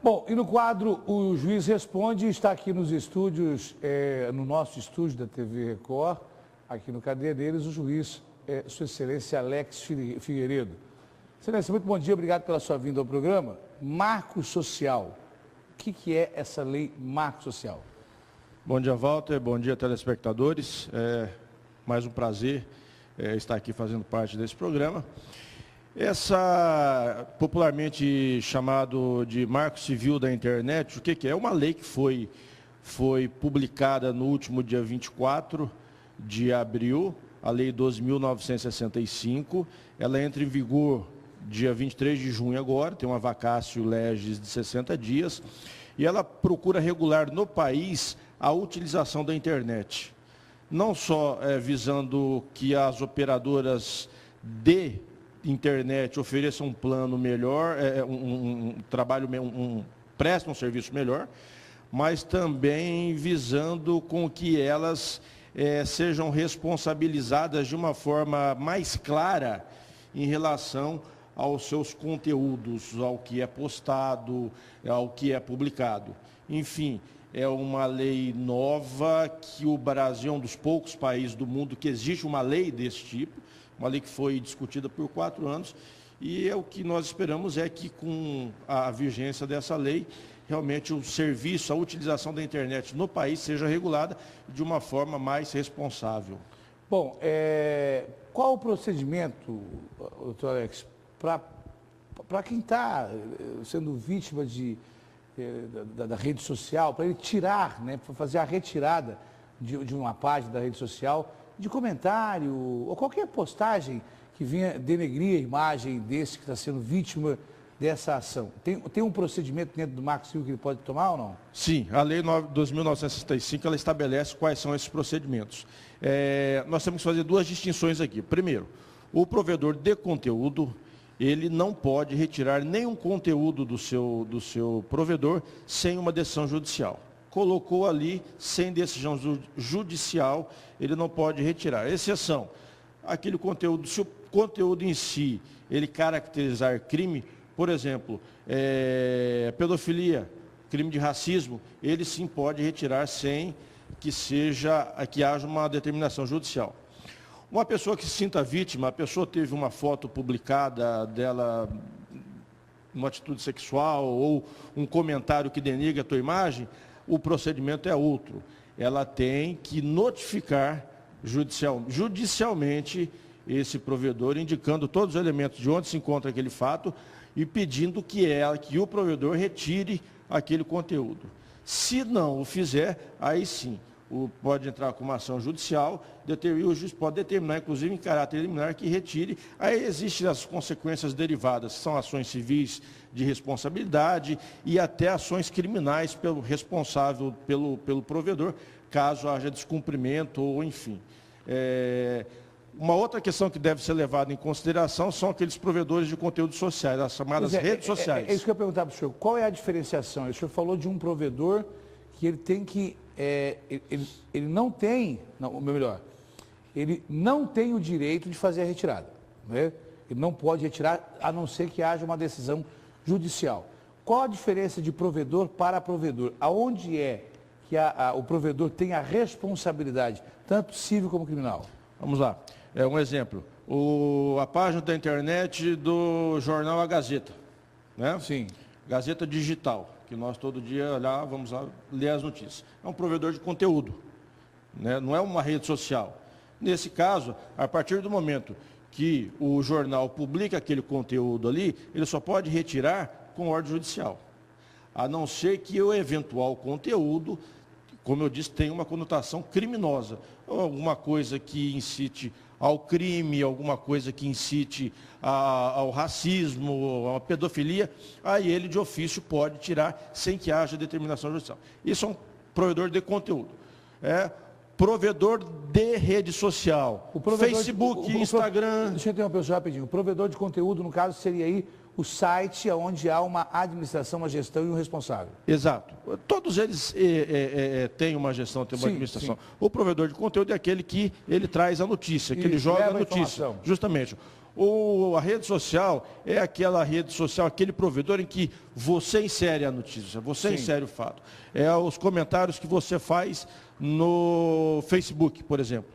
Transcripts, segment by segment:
Bom, e no quadro O Juiz Responde, está aqui nos estúdios, no nosso estúdio da TV Record, aqui no Cadeia deles, o juiz, Sua Excelência Alex Figueiredo. Excelência, muito bom dia, obrigado pela sua vinda ao programa. Marco Social, o que é essa lei Marco Social? Bom dia, Walter, bom dia, telespectadores. Mais um prazer estar aqui fazendo parte desse programa. Essa, popularmente chamado de Marco Civil da Internet, o que é? É uma lei que foi publicada no último dia 24 de abril, a Lei 12.965. Ela entra em vigor dia 23 de junho agora, tem uma vacatio legis de 60 dias, e ela procura regular no país a utilização da internet. Não só visando que as operadoras de internet ofereçam um plano melhor, prestam um serviço melhor, mas também visando com que elas sejam responsabilizadas de uma forma mais clara em relação aos seus conteúdos, ao que é postado, ao que é publicado. Enfim, é uma lei nova que o Brasil é um dos poucos países do mundo que existe uma lei desse tipo, uma lei que foi discutida por 4 anos, e o que nós esperamos é que com a vigência dessa lei, realmente o serviço, a utilização da internet no país seja regulada de uma forma mais responsável. Bom, qual o procedimento, doutor Alex, para quem está sendo vítima da rede social, para ele tirar, para fazer a retirada de uma página da rede social, de comentário ou qualquer postagem que venha denegrir a imagem desse que está sendo vítima dessa ação. Tem um procedimento dentro do Marco Civil que ele pode tomar ou não? Sim, a Lei 2.965 ela estabelece quais são esses procedimentos. Nós temos que fazer 2 distinções aqui. Primeiro, o provedor de conteúdo, ele não pode retirar nenhum conteúdo do seu provedor sem uma decisão judicial. Colocou ali, sem decisão judicial, ele não pode retirar. Exceção, aquele conteúdo, se o conteúdo em si, ele caracterizar crime, por exemplo, pedofilia, crime de racismo, ele sim pode retirar sem que haja uma determinação judicial. Uma pessoa que se sinta vítima, a pessoa teve uma foto publicada dela, uma atitude sexual ou um comentário que denigre a tua imagem, o procedimento é outro. Ela tem que notificar judicialmente esse provedor, indicando todos os elementos de onde se encontra aquele fato e pedindo que o provedor retire aquele conteúdo. Se não o fizer, aí sim, pode entrar com uma ação judicial, o juiz pode determinar, inclusive em caráter liminar, que retire. Aí existem as consequências derivadas, são ações civis de responsabilidade e até ações criminais pelo responsável, pelo provedor, caso haja descumprimento ou enfim. Uma outra questão que deve ser levada em consideração são aqueles provedores de conteúdos sociais, as chamadas redes sociais. É isso que eu ia perguntar para o senhor. Qual é a diferenciação? O senhor falou de um provedor que ele tem que... ele não tem... Não, melhor, ele não tem o direito de fazer a retirada. Né? Ele não pode retirar, a não ser que haja uma decisão judicial. Qual a diferença de provedor para provedor? Aonde é que o provedor tem a responsabilidade, tanto civil como criminal? Vamos lá. Um exemplo. A página da internet do jornal A Gazeta. Né? Sim. Gazeta Digital, que nós todo dia vamos lá ler as notícias. É um provedor de conteúdo, né? Não é uma rede social. Nesse caso, a partir do momento que o jornal publica aquele conteúdo ali, ele só pode retirar com ordem judicial. A não ser que o eventual conteúdo, como eu disse, tenha uma conotação criminosa. Ou alguma coisa que incite ao crime, alguma coisa que incite ao racismo, à pedofilia, aí ele de ofício pode tirar sem que haja determinação judicial. Isso é um provedor de conteúdo. provedor de rede social, Facebook, Instagram. Deixa eu interromper o senhor rapidinho. O provedor de conteúdo, no caso, seria aí o site onde há uma administração, uma gestão e um responsável. Exato. Todos eles têm uma gestão, têm uma administração. Sim. O provedor de conteúdo é aquele que ele traz a notícia, que ele joga a notícia. Justamente. A rede social é aquela rede social, aquele provedor em que você insere a notícia, você insere o fato. É os comentários que você faz no Facebook, por exemplo.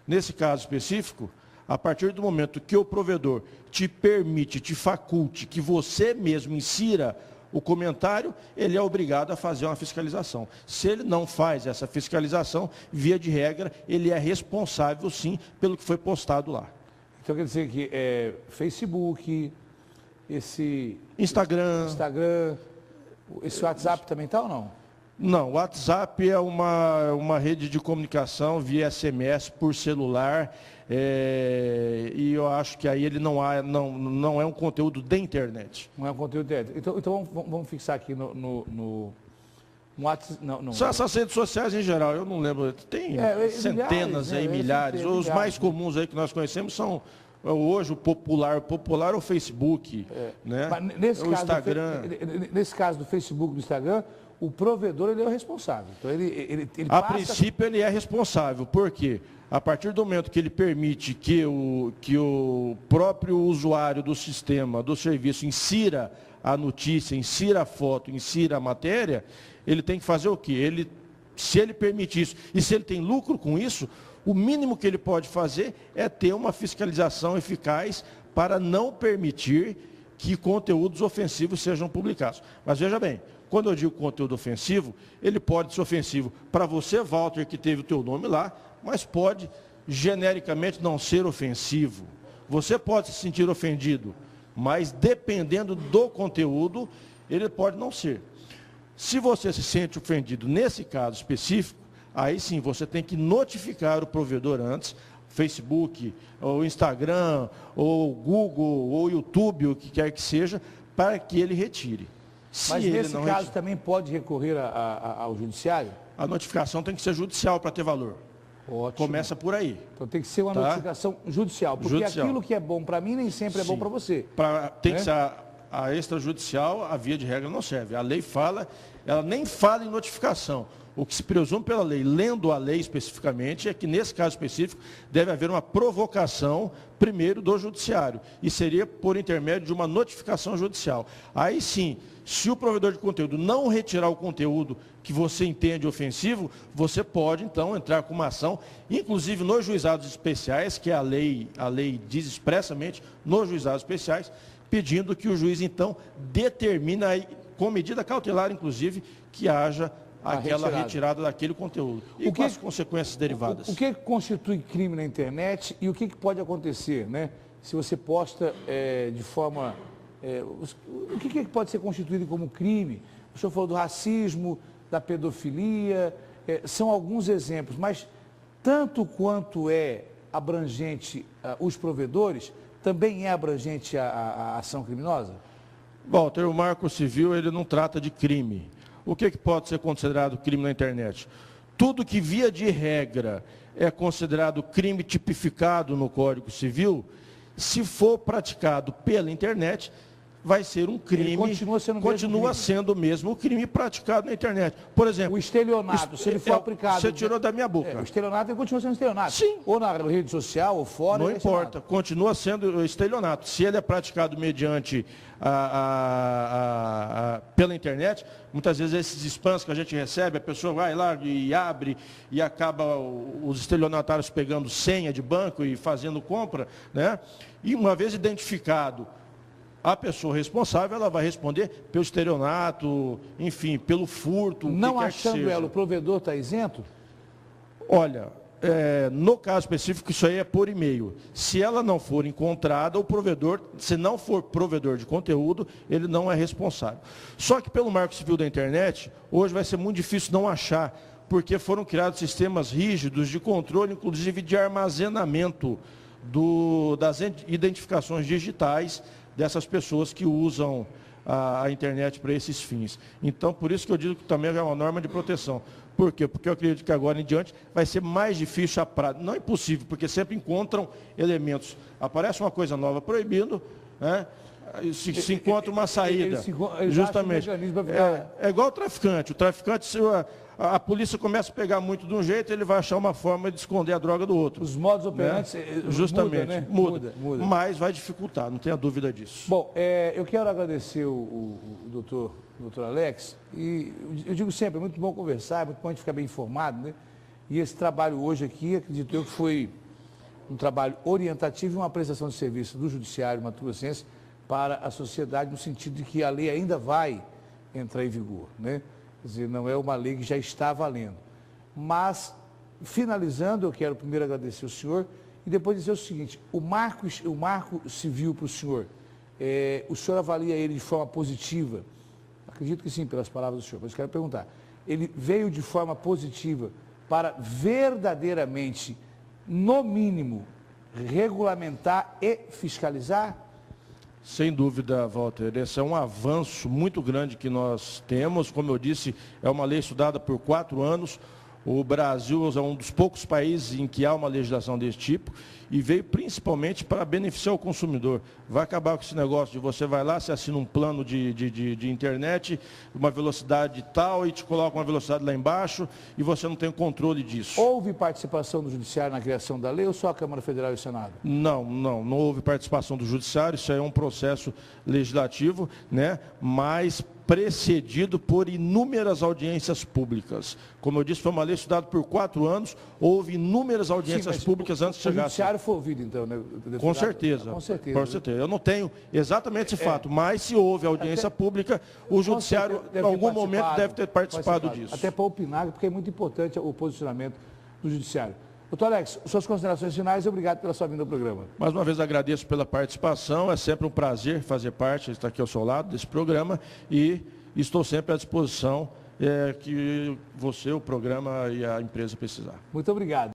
Nesse caso específico, a partir do momento que o provedor te permite, te faculte, que você mesmo insira o comentário, ele é obrigado a fazer uma fiscalização. Se ele não faz essa fiscalização, via de regra, ele é responsável, sim, pelo que foi postado lá. Então, quer dizer que Facebook, Instagram, esse WhatsApp também está ou não? Não, o WhatsApp é uma rede de comunicação via SMS por celular, e eu acho que aí ele não é um conteúdo da internet. Não é um conteúdo da internet. Então vamos fixar aqui no WhatsApp. Só essas redes sociais em geral, eu não lembro, tem centenas aí, milhares. Os mais comuns aí que nós conhecemos são hoje o popular é o Facebook, né? Mas o Instagram. Nesse caso do Facebook, do Instagram, o provedor ele é o responsável. Então ele a princípio ele é responsável, porque a partir do momento que ele permite que o próprio usuário do sistema, do serviço, insira a notícia, insira a foto, insira a matéria, ele tem que fazer o quê? Se ele permite isso e se ele tem lucro com isso, o mínimo que ele pode fazer é ter uma fiscalização eficaz para não permitir que conteúdos ofensivos sejam publicados. Mas veja bem, quando eu digo conteúdo ofensivo, ele pode ser ofensivo para você, Walter, que teve o teu nome lá, mas pode genericamente não ser ofensivo. Você pode se sentir ofendido, mas dependendo do conteúdo, ele pode não ser. Se você se sente ofendido nesse caso específico, aí sim você tem que notificar o provedor antes, Facebook, ou Instagram, ou Google, ou YouTube, o que quer que seja, para que ele retire. Mas nesse caso também pode recorrer ao judiciário? A notificação tem que ser judicial para ter valor. Ótimo. Começa por aí. Então tem que ser uma notificação judicial, porque aquilo que é bom para mim nem sempre é bom para você. Tem que ser a extrajudicial, a via de regra não serve. A lei fala, ela nem fala em notificação. O que se presume pela lei, lendo a lei especificamente, é que nesse caso específico deve haver uma provocação primeiro do judiciário e seria por intermédio de uma notificação judicial. Aí sim, se o provedor de conteúdo não retirar o conteúdo que você entende ofensivo, você pode então entrar com uma ação, inclusive nos juizados especiais, que a lei diz expressamente, nos juizados especiais, pedindo que o juiz então determine, com medida cautelar inclusive, que haja aquela retirada daquele conteúdo. E com as consequências derivadas. O que constitui crime na internet e o que pode acontecer, né? Se você posta de forma... o que pode ser constituído como crime? O senhor falou do racismo, da pedofilia, são alguns exemplos, mas tanto quanto é abrangente os provedores, também é abrangente a ação criminosa? Walter, o Marco Civil ele não trata de crime. O que pode ser considerado crime na internet? Tudo que, via de regra, é considerado crime tipificado no Código Civil, se for praticado pela internet, vai ser um crime, continua sendo o mesmo crime praticado na internet. Por exemplo... O estelionato, se ele for aplicado... Você tirou da minha boca. O estelionato ele continua sendo estelionato. Sim. Ou na rede social, ou fora... Não importa, continua sendo estelionato. Se ele é praticado mediante pela internet, muitas vezes esses spams que a gente recebe, a pessoa vai lá e abre e acaba os estelionatários pegando senha de banco e fazendo compra, né? E uma vez identificado a pessoa responsável, ela vai responder pelo estelionato, enfim, pelo furto. Não achando ela, o provedor está isento? Olha, no caso específico, isso aí é por e-mail. Se ela não for encontrada, o provedor, se não for provedor de conteúdo, ele não é responsável. Só que pelo Marco Civil da internet, hoje vai ser muito difícil não achar, porque foram criados sistemas rígidos de controle, inclusive de armazenamento das identificações digitais dessas pessoas que usam a internet para esses fins. Então, por isso que eu digo que também é uma norma de proteção. Por quê? Porque eu acredito que agora em diante vai ser mais difícil a prática. Não é impossível, porque sempre encontram elementos. Aparece uma coisa nova proibindo, né? Se encontra uma saída. Justamente. É igual o traficante. O traficante, se a polícia começa a pegar muito de um jeito, ele vai achar uma forma de esconder a droga do outro. Os modos operantes, justamente, muda. Mas vai dificultar, não tenha dúvida disso. Bom, eu quero agradecer o doutor Alex, e eu digo sempre, é muito bom conversar, é muito bom a gente ficar bem informado, né? E esse trabalho hoje aqui, acredito eu que foi um trabalho orientativo e uma prestação de serviço do Judiciário Mato Grossense para a sociedade, no sentido de que a lei ainda vai entrar em vigor, né? Quer dizer, não é uma lei que já está valendo. Mas, finalizando, eu quero primeiro agradecer o senhor e depois dizer o seguinte, o marco civil para o senhor avalia ele de forma positiva? Acredito que sim, pelas palavras do senhor, mas quero perguntar, ele veio de forma positiva para verdadeiramente, no mínimo, regulamentar e fiscalizar? Sem dúvida, Walter, esse é um avanço muito grande que nós temos. Como eu disse, é uma lei estudada por 4 anos. O Brasil é um dos poucos países em que há uma legislação desse tipo e veio principalmente para beneficiar o consumidor. Vai acabar com esse negócio de você vai lá, você assina um plano de internet, uma velocidade tal e te coloca uma velocidade lá embaixo e você não tem o controle disso. Houve participação do Judiciário na criação da lei ou só a Câmara Federal e o Senado? Não houve participação do Judiciário, isso aí é um processo legislativo, né? Mas precedido por inúmeras audiências públicas. Como eu disse, foi uma lei estudada por 4 anos, houve inúmeras audiências públicas antes de chegar. O Judiciário foi ouvido, então, né? Com certeza. Com certeza. Eu não tenho exatamente esse fato, mas se houve audiência pública, o Judiciário, em algum momento, deve ter participado disso. Até para opinar, porque é muito importante o posicionamento do Judiciário. Doutor Alex, suas considerações finais e obrigado pela sua vinda ao programa. Mais uma vez agradeço pela participação, é sempre um prazer fazer parte, estar aqui ao seu lado desse programa e estou sempre à disposição que você, o programa e a empresa precisar. Muito obrigado.